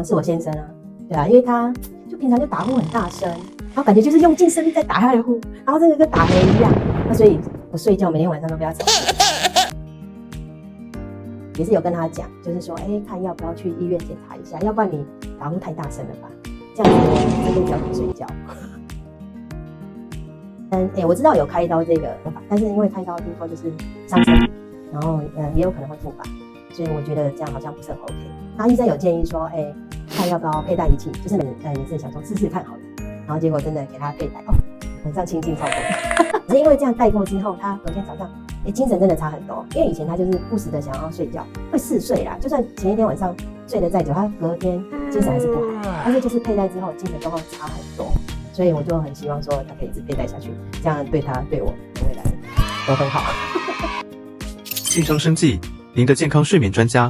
是我先生啊，对啊，因为他就平常就打呼很大声，然后感觉就是用尽生力在打他的呼，然后这个跟打雷一样，那所以我睡觉每天晚上都不要吵。也是有跟他讲，就是说，看要不要去医院检查一下，要不然你打呼太大声了吧，这样子我真的比较难睡觉。我知道有开刀这个方法，但是因为开刀听说就是伤身体，然后也有可能会复发，所以我觉得这样好像不是很 OK。那医生有建议说，看要不要佩戴仪器，就是也是想说试试看好了，然后结果真的给他佩戴，晚上清静超多。只是因为这样戴过之后，他隔天早上精神真的差很多，因为以前他就是不时的想要睡觉，会嗜睡啦，就算前一天晚上睡得再久，他隔天精神还是不好，但是就是佩戴之后精神状况差很多。所以我就很希望说他可以一直佩戴下去，这样对他对我的未来都很好。庆生生计，您的健康睡眠专家。